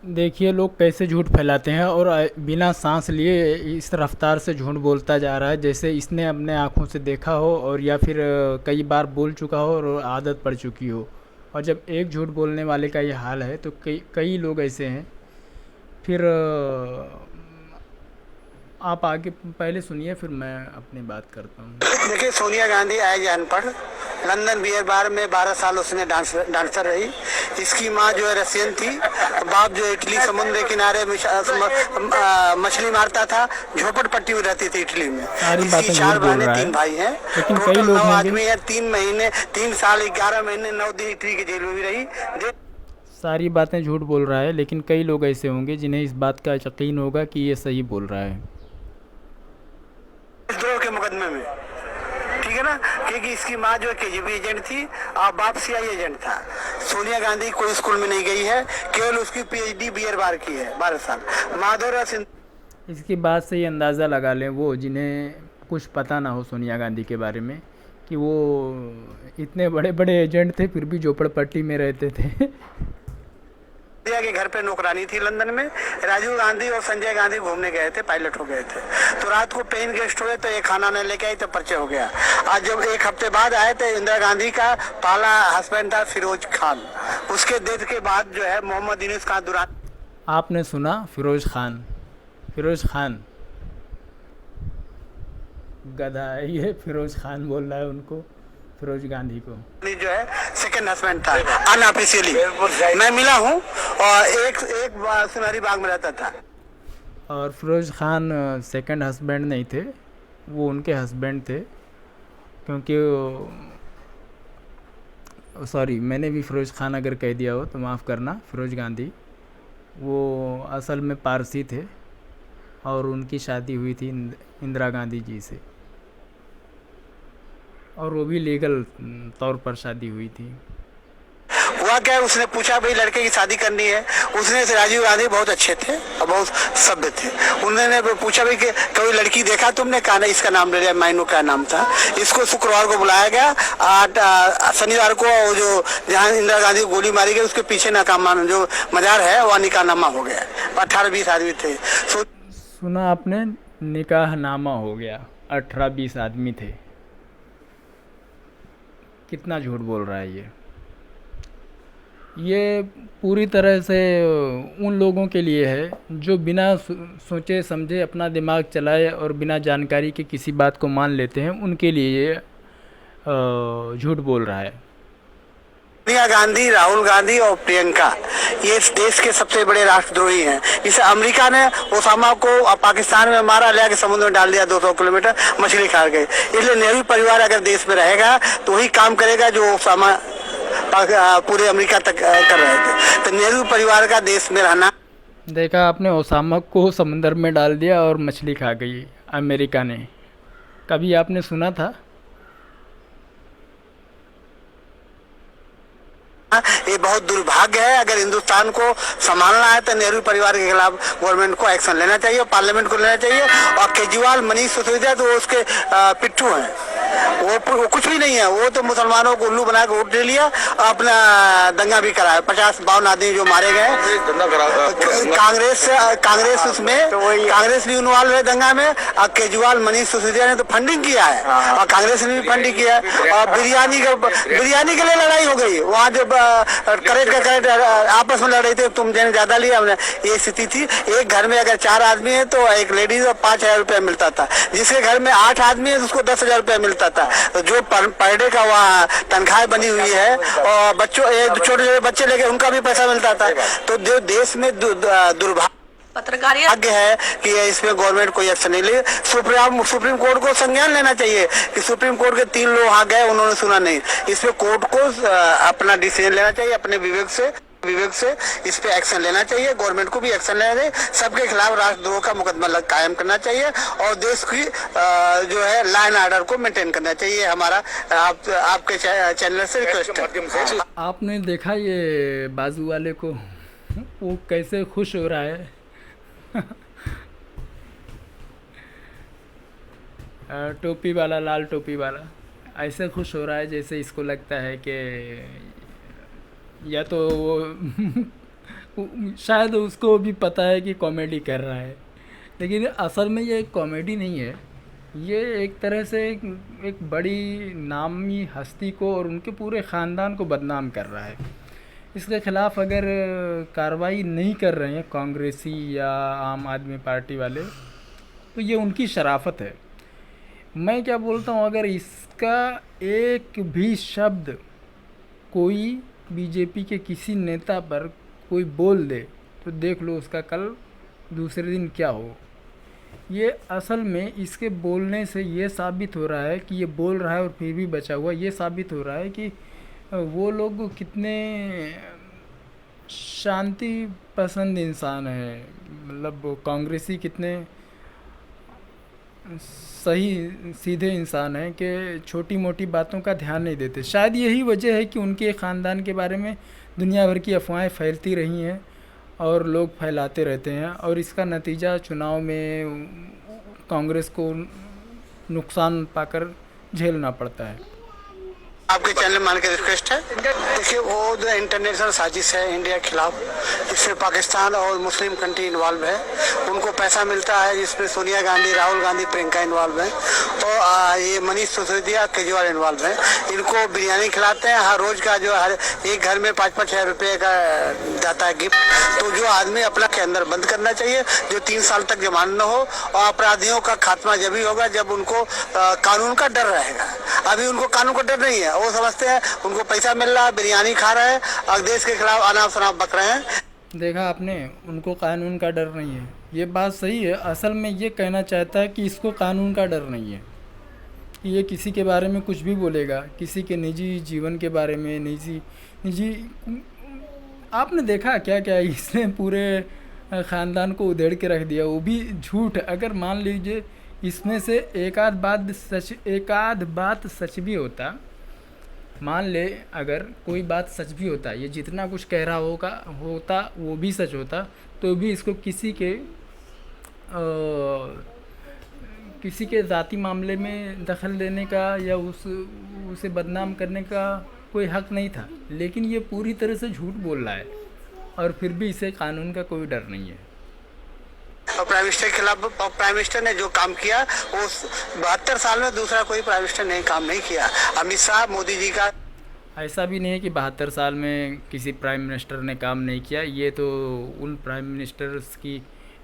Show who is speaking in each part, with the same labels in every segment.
Speaker 1: देखिए लोग कैसे झूठ फैलाते हैं और बिना सांस लिए इस रफ्तार से झूठ बोलता जा रहा है जैसे इसने अपने आँखों से देखा हो और या फिर कई बार बोल चुका हो और आदत पड़ चुकी हो। और जब एक झूठ बोलने वाले का ये हाल है तो कई कई लोग ऐसे हैं। फिर आप आगे पहले सुनिए फिर मैं अपनी बात करता हूँ।
Speaker 2: देखिए, सोनिया गांधी एज अनपढ़ लंदन बियर बार में 12 साल उसने डांसर रही। इसकी माँ जो है रशियन थी, बाप जो इटली समुद्र के किनारे मछली मारता था, झोपड़पट्टी में रहती थी इटली में।
Speaker 1: सारी
Speaker 2: इसकी
Speaker 1: बातें झूठ
Speaker 2: 4
Speaker 1: बोल
Speaker 2: बहनें
Speaker 1: रहा
Speaker 2: 3
Speaker 1: है,
Speaker 2: भाई हैं।
Speaker 1: लेकिन कई
Speaker 2: टोटल 9
Speaker 1: लोग होंगे।
Speaker 2: आदमी है। 3 साल 11 महीने 9 दिन इटली की जेल में भी रही।
Speaker 1: सारी बातें झूठ बोल रहा है, लेकिन कई लोग ऐसे होंगे जिन्हें इस बात का यकीन होगा कि ये सही बोल रहा है।
Speaker 2: देशद्रोह के मुकदमे में, ठीक है ना, क्योंकि इसकी माँ जो केजीबी एजेंट थी और बाप सीआई एजेंट था। सोनिया गांधी कोई स्कूल में नहीं गई है, केवल उसकी पीएचडी बियर बार की है, 12 साल। माधुरा सिंह
Speaker 1: इसकी बात से ये अंदाज़ा लगा लें वो जिन्हें कुछ पता ना हो सोनिया गांधी के बारे में कि वो इतने बड़े बड़े एजेंट थे फिर भी झोपड़पट्टी में रहते थे।
Speaker 2: के घर पे नौकरानी थी लंदन में। राजीव गांधी और संजय गांधी घूमने गए थे, पायलट हो गए थे। तो रात को पेन गेस्ट हुए तो एक खाना नहीं लेके आई तो पर्चे हो गया। आज जब एक हफ्ते बाद आए तो इंदिरा गांधी का पहला हस्बैंड था फिरोज खान। उसके डेथ के बाद जो है मोहम्मद यूनुस खान दुरानी।
Speaker 1: आपने सुना फिरोज खान? फिरोज खान गधा है ये, फिरोज खान बोल रहा है उनको, फिरोज गांधी को।
Speaker 2: जो है सेकंड हस्बैंड था अनऑफिशियली। मैं मिला हूँ और एक सुनहरी बाग में रहता था।
Speaker 1: और फिरोज खान सेकंड हस्बैंड नहीं थे, वो उनके हस्बैंड थे। क्योंकि सॉरी, मैंने भी फिरोज खान अगर कह दिया हो तो माफ़ करना। फिरोज गांधी वो असल में पारसी थे और उनकी शादी हुई थी इंदिरा गांधी जी से, और वो भी लीगल तौर पर शादी हुई थी।
Speaker 2: हुआ क्या है, उसने पूछा भाई लड़के की शादी करनी है। उसने से राजीव गांधी बहुत अच्छे थे और बहुत सभ्य थे। उन्होंने पूछा भाई कि कोई लड़की देखा तुमने? कहा नहीं। इसका नाम ले लिया, माइनू का नाम था। इसको शुक्रवार को बुलाया गया। शनिवार को जो जहाँ इंदिरा गांधी को गोली मारी गई उसके पीछे नाकामा जो मजार है वहाँ निकाहनामा हो गया। 18-20 आदमी थे।
Speaker 1: सुना आपने? निकाह नामा हो गया। 18-20 आदमी थे। कितना झूठ बोल रहा है ये पूरी तरह से उन लोगों के लिए है जो बिना सोचे समझे अपना दिमाग चलाए और बिना जानकारी के किसी बात को मान लेते हैं, उनके लिए ये झूठ बोल रहा है।
Speaker 2: सोनिया गांधी, राहुल गांधी और प्रियंका ये इस देश के सबसे बड़े राष्ट्रद्रोही हैं। इसे अमेरिका ने ओसामा को पाकिस्तान में मारा, ले आके समुद्र में डाल दिया, 200 किलोमीटर मछली खा गए। इसलिए नेहरू परिवार अगर देश में रहेगा तो वही काम करेगा जो ओसामा पूरे अमेरिका तक कर रहे थे। तो नेहरू परिवार का देश में रहना।
Speaker 1: देखा आपने, ओसामा को समंदर में डाल दिया और मछली खा गई अमेरिका ने। कभी आपने सुना था?
Speaker 2: ये बहुत दुर्भाग्य है। अगर हिंदुस्तान को संभालना है तो नेहरू परिवार के खिलाफ गवर्नमेंट को एक्शन लेना चाहिए, पार्लियामेंट को लेना चाहिए। और केजरीवाल, मनीष सिसोदिया तो उसके पिट्ठू हैं। वो कुछ भी नहीं है। वो तो मुसलमानों को उल्लू बना के वोट ले लिया और अपना दंगा भी कराया। 50-52 आदमी जो मारे गए। कांग्रेस उसमें कांग्रेस भी इन्वॉल्व है दंगा में। और केजरीवाल, मनीष सिसोदिया ने तो फंडिंग किया है और कांग्रेस ने भी फंडिंग किया है। और बिरयानी के लिए लड़ाई हो गई वहाँ जब करेक्ट आपस में लड़ रहे थे, तुम जन ज्यादा लिया हमने। ये स्थिति थी। एक घर में अगर 4 आदमी है तो एक लेडीज को 5,000 रुपया मिलता था। जिसके घर में 8 आदमी है तो उसको 10,000 रुपया मिलता था। तो जो पर डे का वहाँ तनख्वाह बनी हुई है और बच्चों छोटे छोटे बच्चे लेके उनका भी पैसा मिलता था। तो जो देश में दुर्भाग्य पत्रकारिता है कि इसमें गवर्नमेंट कोई एक्शन नहीं ले। सुप्रीम कोर्ट को संज्ञान लेना चाहिए कि सुप्रीम कोर्ट के 3 लोग आ गए, उन्होंने सुना नहीं। इसमें कोर्ट को अपना डिसीजन लेना चाहिए अपने विवेक से इस पे एक्शन लेना चाहिए। गवर्नमेंट को भी एक्शन लेना चाहिए। सबके खिलाफ राष्ट्रद्रोह का मुकदमा कायम करना चाहिए और देश की जो है लॉ एंड ऑर्डर को मेंटेन करना चाहिए। हमारा आपके चैनल से रिक्वेस्ट है।
Speaker 1: आपने देखा ये बाजू वाले को, वो कैसे खुश हो रहा है। टोपी वाला, लाल टोपी वाला ऐसे खुश हो रहा है जैसे इसको लगता है कि या तो वो शायद उसको भी पता है कि कॉमेडी कर रहा है, लेकिन असल में ये एक कॉमेडी नहीं है। ये एक तरह से एक बड़ी नामी हस्ती को और उनके पूरे ख़ानदान को बदनाम कर रहा है। इसके ख़िलाफ़ अगर कार्रवाई नहीं कर रहे हैं कांग्रेसी या आम आदमी पार्टी वाले, तो ये उनकी शराफ़त है। मैं क्या बोलता हूँ, अगर इसका एक भी शब्द कोई बीजेपी के किसी नेता पर कोई बोल दे तो देख लो उसका कल दूसरे दिन क्या हो। ये असल में इसके बोलने से ये साबित हो रहा है कि ये बोल रहा है और फिर भी बचा हुआ, ये साबित हो रहा है कि वो लोग कितने शांति पसंद इंसान हैं। मतलब वो कांग्रेसी कितने सही सीधे इंसान हैं कि छोटी मोटी बातों का ध्यान नहीं देते। शायद यही वजह है कि उनके ख़ानदान के बारे में दुनिया भर की अफवाहें फैलती रही हैं और लोग फैलाते रहते हैं, और इसका नतीजा चुनाव में कांग्रेस को नुकसान पाकर झेलना पड़ता है।
Speaker 2: आपके चैनल मान के रिक्वेस्ट है, देखिए वो जो इंटरनेशनल साजिश है इंडिया के खिलाफ, इसमें पाकिस्तान और मुस्लिम कंट्री इन्वॉल्व है। उनको पैसा मिलता है जिसमें सोनिया गांधी, राहुल गांधी, प्रियंका इन्वॉल्व है, और ये मनीष सिसोदिया, केजरीवाल इन्वॉल्व है। इनको बिरयानी खिलाते हैं हर रोज का, जो हर एक घर में 5-5 हज़ार रुपये का जाता है गिफ्ट। तो जो आदमी अपना के अंदर बंद करना चाहिए, जो 3 साल तक जमानत न हो, और अपराधियों का खात्मा जब ही होगा जब उनको कानून का डर रहेगा। अभी उनको कानून का डर नहीं है, वो समझते हैं उनको पैसा मिल रहा है, बिरयानी खा रहे हैं और देश के खिलाफ अनाप शनाप बक रहे हैं।
Speaker 1: देखा आपने, उनको कानून का डर नहीं है। ये बात सही है। असल में ये कहना चाहता है कि इसको कानून का डर नहीं है, कि ये किसी के बारे में कुछ भी बोलेगा, किसी के निजी जीवन के बारे में, निजी आपने देखा क्या क्या इसने पूरे ख़ानदान को उधेड़ के रख दिया, वो भी झूठ। अगर मान लीजिए इसमें से एक आध बात सच भी होता, मान ले अगर कोई बात सच भी होता, ये जितना कुछ कह रहा होता वो भी सच होता, तो भी इसको किसी के ज़ाती मामले में दखल देने का या उसे बदनाम करने का कोई हक़ नहीं था। लेकिन ये पूरी तरह से झूठ बोल रहा है और फिर भी इसे कानून का कोई डर नहीं है।
Speaker 2: और प्राइम मिनिस्टर के खिलाफ, प्राइम मिनिस्टर ने जो काम किया वो 72 साल में दूसरा कोई प्राइम मिनिस्टर ने काम नहीं किया। अमित शाह, मोदी जी का
Speaker 1: ऐसा भी नहीं है कि 72 साल में किसी प्राइम मिनिस्टर ने काम नहीं किया। ये तो उन प्राइम मिनिस्टर्स की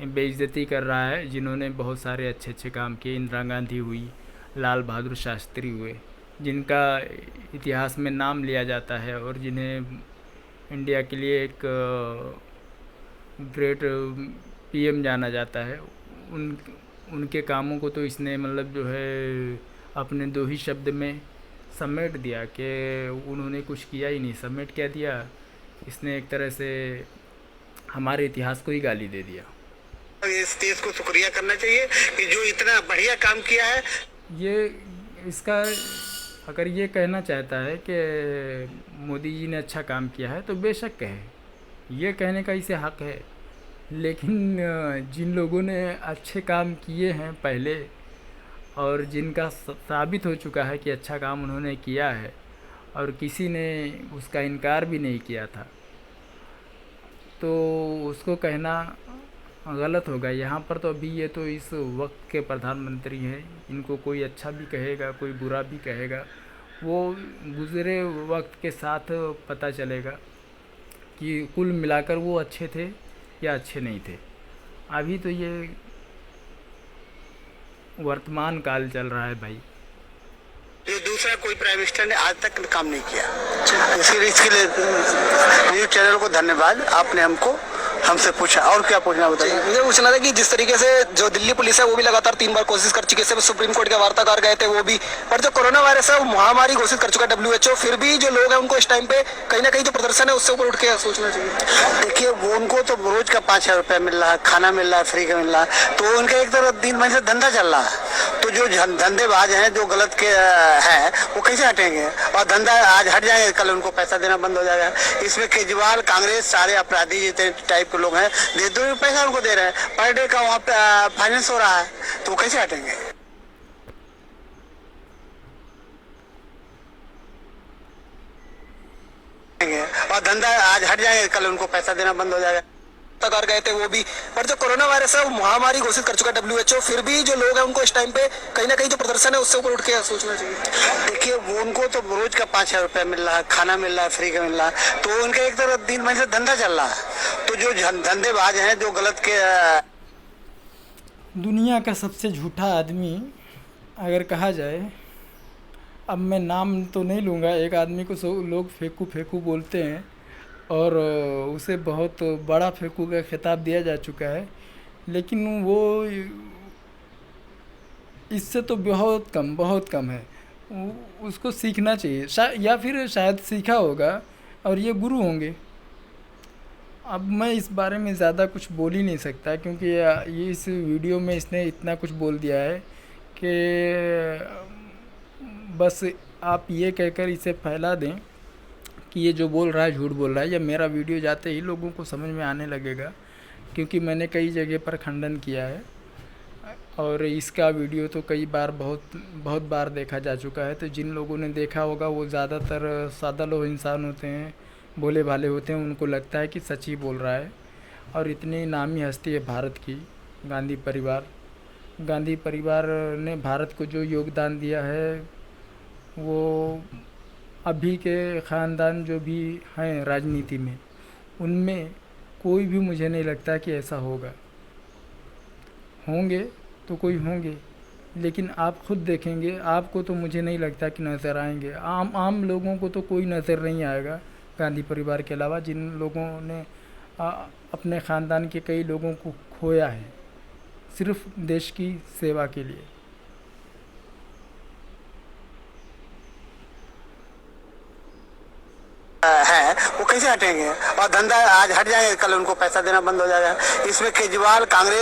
Speaker 1: बेइज्जती कर रहा है जिन्होंने बहुत सारे अच्छे काम किए। इंदिरा गांधी हुई, लाल बहादुर शास्त्री हुए, जिनका इतिहास में नाम लिया जाता है और जिन्हें इंडिया के लिए एक ग्रेट पीएम जाना जाता है। उनके कामों को तो इसने मतलब जो है अपने 2 ही शब्द में समेट दिया कि उन्होंने कुछ किया ही नहीं। समेट क्या दिया इसने, एक तरह से हमारे इतिहास को ही गाली दे दिया।
Speaker 2: इस देश को शुक्रिया करना चाहिए कि जो इतना बढ़िया काम किया है।
Speaker 1: ये इसका अगर ये कहना चाहता है कि मोदी जी ने अच्छा काम किया है तो बेशक कहे, ये कहने का इसे हक़ है। लेकिन जिन लोगों ने अच्छे काम किए हैं पहले और जिनका साबित हो चुका है कि अच्छा काम उन्होंने किया है और किसी ने उसका इनकार भी नहीं किया था, तो उसको कहना गलत होगा। यहाँ पर तो अभी ये तो इस वक्त के प्रधानमंत्री हैं, इनको कोई अच्छा भी कहेगा कोई बुरा भी कहेगा, वो गुज़रे वक्त के साथ पता चलेगा कि कुल मिलाकर वो अच्छे थे या अच्छे नहीं थे। अभी तो ये वर्तमान काल चल रहा है भाई।
Speaker 2: जो दूसरा कोई प्राइम मिनिस्टर ने आज तक काम नहीं किया। इसके लिए न्यूज़ चैनल को धन्यवाद, आपने हमसे पूछा। और क्या पूछना बताइए?
Speaker 3: मुझे पूछना था कि जिस तरीके से जो दिल्ली पुलिस है वो भी लगातार 3 बार कोशिश कर चुकी है, सुप्रीम कोर्ट के वार्ताकार गए थे वो भी, पर जो कोरोना वायरस है वो महामारी घोषित कर चुका है WHO, फिर भी जो लोग हैं उनको इस टाइम पे कहीं ना कहीं जो प्रदर्शन है उससे ऊपर उठ के सोचना चाहिए।
Speaker 2: देखिए वो उनको तो रोज का 5,000 रुपया मिल रहा है, खाना मिल रहा है, फ्री का मिल रहा है, तो उनका एक तरफ 3 महीने से धंधा चल रहा है। तो जो धंधेबाज हैं, जो गलत के हैं, वो कैसे हटेंगे? और धंधा आज हट जाएंगे, कल उनको पैसा देना बंद हो जाएगा। इसमें केजरीवाल, कांग्रेस, सारे अपराधी जितने टाइप के लोग हैं, दे पैसा उनको दे रहे हैं, पर डे का वहाँ पे फाइनेंस हो रहा है, तो कैसे हटेंगे? और धंधा आज हट जाएंगे, कल उनको पैसा देना बंद हो जाएगा।
Speaker 3: वार्ताकार गए थे वो भी, पर जो कोरोना वायरस है वो महामारी घोषित कर चुका है डब्ल्यूएचओ, फिर भी जो लोग हैं उनको इस टाइम पे कहीं ना कहीं जो प्रदर्शन है उससे ऊपर उठ के सोचना चाहिए।
Speaker 2: देखिए वो उनको तो रोज का 5,000 रुपया मिल रहा है, खाना मिल रहा है, फ्री का मिल रहा है, तो उनका एक तरह 3 महीने से धंधा चल रहा है। तो जो धंधेबाज हैं जो गलत के
Speaker 1: दुनिया का सबसे झूठा आदमी अगर कहा जाए, अब मैं नाम तो नहीं लूँगा, एक आदमी को लोग फेंकू फेंकू बोलते हैं और उसे बहुत बड़ा फेंकू का खिताब दिया जा चुका है, लेकिन वो इससे तो बहुत कम है। उसको सीखना चाहिए, या फिर शायद सीखा होगा और ये गुरु होंगे। अब मैं इस बारे में ज़्यादा कुछ बोल ही नहीं सकता, क्योंकि ये इस वीडियो में इसने इतना कुछ बोल दिया है कि बस आप ये कहकर इसे फैला दें कि ये जो बोल रहा है झूठ बोल रहा है, या मेरा वीडियो जाते ही लोगों को समझ में आने लगेगा, क्योंकि मैंने कई जगह पर खंडन किया है और इसका वीडियो तो कई बार बहुत बार देखा जा चुका है। तो जिन लोगों ने देखा होगा वो ज़्यादातर सादा लोग इंसान होते हैं, भोले भाले होते हैं, उनको लगता है कि सच ही बोल रहा है। और इतनी नामी हस्ती है भारत की, गांधी परिवार ने भारत को जो योगदान दिया है, वो अभी के ख़ानदान जो भी हैं राजनीति में, उनमें कोई भी मुझे नहीं लगता कि ऐसा होंगे तो कोई होंगे, लेकिन आप खुद देखेंगे, आपको तो मुझे नहीं लगता कि नज़र आएंगे। आम लोगों को तो कोई नज़र नहीं आएगा गांधी परिवार के अलावा, जिन लोगों ने अपने ख़ानदान के कई लोगों को खोया है सिर्फ देश की सेवा के लिए।
Speaker 2: है वो कैसे हटेंगे, और धंधा आज हट जाएंगे, कल उनको पैसा देना बंद हो जाएगा। इसमें केजरीवाल कांग्रेस